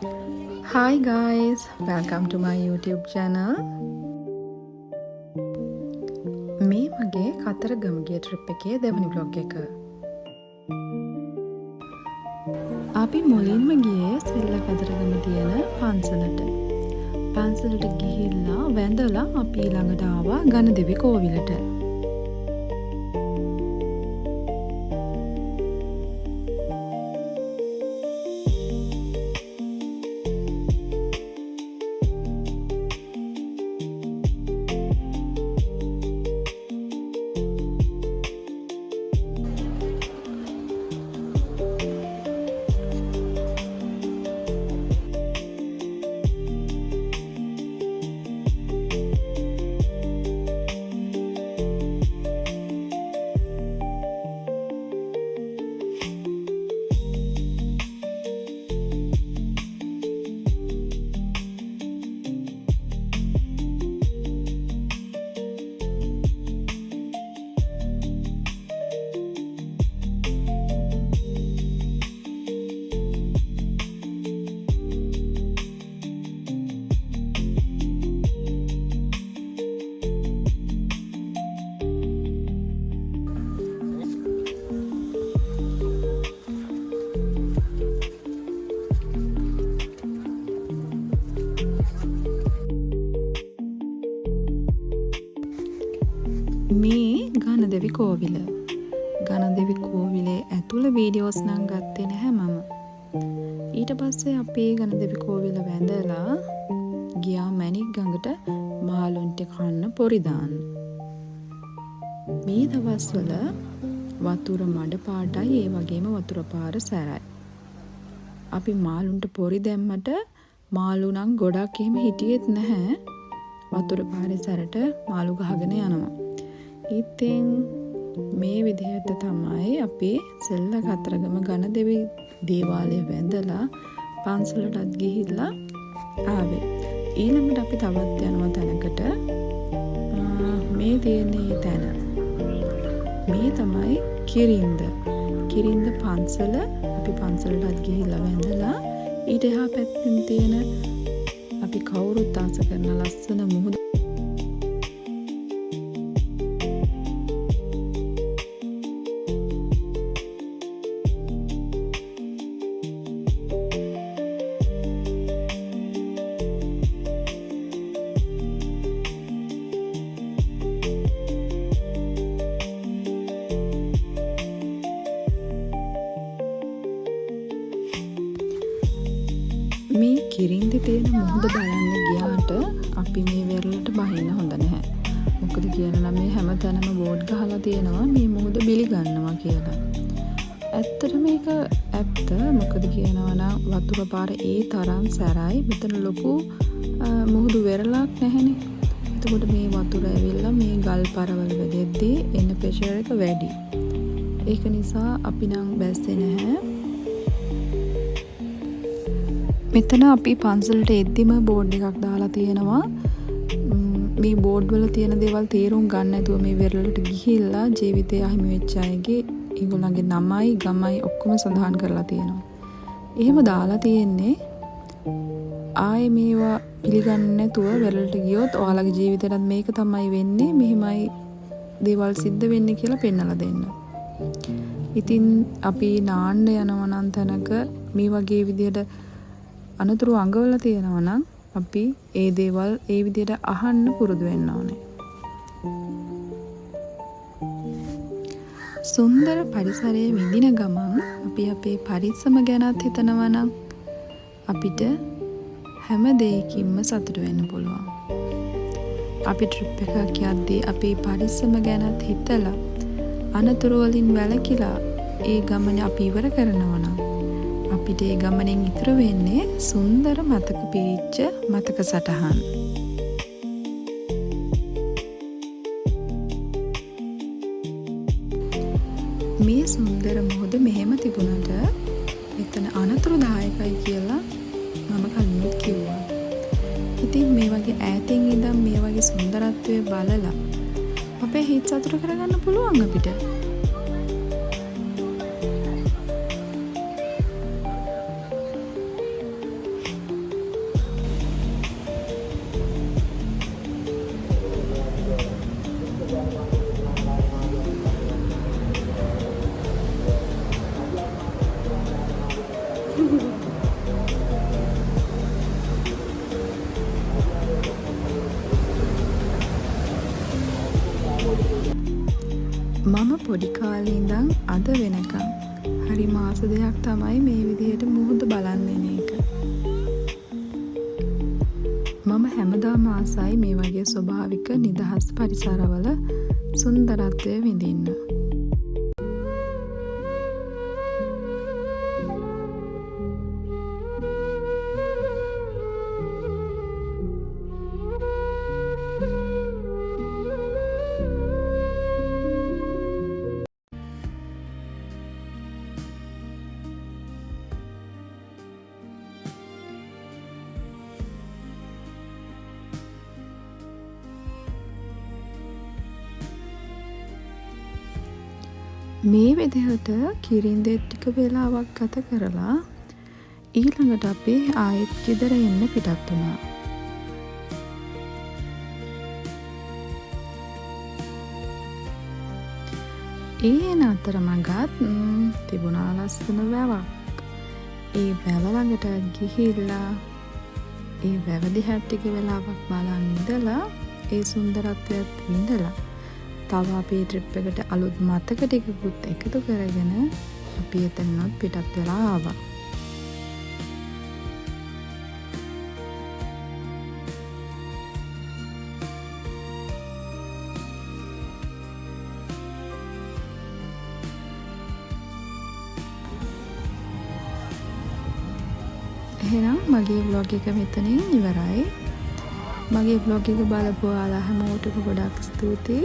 Hi guys, welcome to my YouTube channel. මේ මගේ කතරගම ගිය ට්‍රිප් එකේ දෙවනි vlog එක. අපි මුලින්ම ගියේ සෙල්ල කතරගම තියෙන පන්සලට. පන්සලට ගිහිල්ලා වැඳලා අපි ළඟට ආවා ගණදෙවි කෝවිලට. මේ ගණදෙවි කෝවිල. ගණදෙවි කෝවිලේ ඇතුළ වීඩියෝස් නම් ගත්තේ නැහැ මම. ඊට පස්සේ අපි ගණදෙවි කෝවිල වැඳලා ගියා මැණික් ගඟට මාළුන්ට කන්න පොරි දාන්න. මේ දවස්වල වතුර මඩ පාටයි, ඒ වගේම වතුර පාර සැරයි. අපි මාළුන්ට පොරි දැම්මට මාළු නම් ගොඩක් එහෙම හිටියෙත් නැහැ. වතුර පාරේ සැරට මාළු ගහගෙන යනවා. ඉතින් මේ විදිහට තමයි අපි සෙල්ල කතරගම ගණදෙවි දේවාලය වැඳලා පන්සලටත් ගිහිල්ලා ආවේ. ඊළඟට අපි තවත් යනවා තැනකට. මේ තියෙන්නේ තැන. මේ තමයි කිරින්ද. කිරින්ද පන්සල. අපි පන්සලටත් ගිහිල්ලා වැඳලා ඊට එහා පැත්තෙන් තියෙන අපි කවුරුත් ආස කරන ලස්සන මුහුද මේ කිරින්දි තියෙන මුහුද බලන්න ගියාට අපි මේ වෙරළට බහින්න හොඳ නැහැ. මොකද කියලා මේ හැමතැනම බෝඩ් ගහලා තියෙනවා මේ මුහුද බිලි ගන්නවා කියලා. ඇත්තට මේක ඇත්ත. මොකද කියනවා නම් වතුර පාර ඒ තරම් සැරයි. මෙතන ලොකු මුහුදු වෙරළක් නැහැනේ. එතකොට මේ වතුර ඇවිල්ලා මේ ගල් පරවල වැදෙද්දී එන්න ප්‍රෙෂර් එක වැඩි. ඒක නිසා අපි නම් බැස්සේ නැහැ. මෙතන අපි පන්සලට එද්දිම බෝඩ් එකක් දාලා තියෙනවා. මේ බෝඩ් වල තියෙන දේවල් තේරුම් ගන්න නැතුව මේ වෙරළට ගිහිල්ලා ජීවිතය අහිමි වෙච්ච අයගේ ඒගොල්ලන්ගේ නමයි ගමයි ඔක්කොම සඳහන් කරලා තියෙනවා. එහෙම දාලා තියෙන්නේ ආයේ මේවා පිළිගන්නේ නැතුව වෙරළට ගියොත් ඔයාලගේ ජීවිතේටත් මේක තමයි වෙන්නේ, මෙහිමයි දේවල් සිද්ධ වෙන්නේ කියලා පෙන්නලා දෙන්න. ඉතින් අපි නාන්න යනවා නම් තැනක මේ වගේ විදියට අනතුරු අඟවලා තියෙනවා නම් අපි ඒ දේවල් ඒ විදිහට අහන්න පුරුදු වෙන්න ඕනේ. සුන්දර පරිසරයේ විඳින ගමන් අපි අපේ පරිස්සම ගැනත් හිතනවා නම් අපිට හැම දෙයකින්ම සතුට වෙන්න පුළුවන්. අපි ට්‍රිප් එකක් යද්දී අපේ පරිස්සම ගැනත් හිතලා අනතුරු වලින් වැළකීලා ඒ ගමන අපි ඉවර කරනවා නම් අපිට ඒ ගමනෙන් ඉතුරු වෙන්නේ සුන්දර මතක පිරිච්ච මතක සටහන්. මේ සුන්දර මුහුද මෙහෙම තිබුණට මෙතන අනතුරුදායකයි කියලා මම කලිනුත් කිව්වා. ඉතින් මේ වගේ ඈතින් ඉඳන් මේ වගේ සුන්දරත්වය බලලා අපේ හිත සතුට කරගන්න පුළුවන් අපිට. පොඩි කාලේ ඉඳන් අද වෙනකම් හරි මාස දෙකක් තමයි මේ විදිහට මුහුද බලන් ඉන්න එක. මම හැමදාම ආසයි මේ වගේ ස්වභාවික නිදහස් පරිසරවල සුන්දරත්වය විඳින්න. මේ විදිහට කිරින්දෙත් ටික වෙලාවක් ගත කරලා ඊළඟට අපි ආයෙත් ගෙදර එන්න පිටත් වුණා. ඒ අතරමඟත් තිබුණා ලස්සන වැවක්. ඒ වැව ළඟට ගිහිල්ලා ඒ වැව දිහා ටික වෙලාවක් බලන් ඉඳලා ඒ සුන්දරත්වයත් විඳලා තව අපේ ට්‍රිප් එකට අලුත් මතක ටිකකුත් එකතු කරගෙන අපි එතනත් පිටත් වෙලා ආවා. එහෙනම් මගේ vlog එක මෙතනින් ඉවරයි. මගේ vlog එක බලපු ඔයාලා හැමෝටම ගොඩක් ස්තුතියි.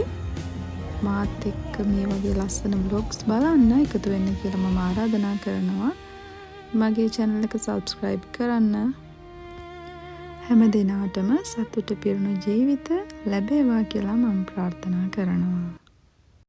මාත් එක්ක මේ වගේ ලස්සන vlogs බලන්න එකතු වෙන්න කියලා මම ආරාධනා කරනවා. මගේ channel එක subscribe කරන්න. හැම දිනාටම සතුට පිරුණු ජීවිත ලැබේවා කියලා මම ප්‍රාර්ථනා කරනවා.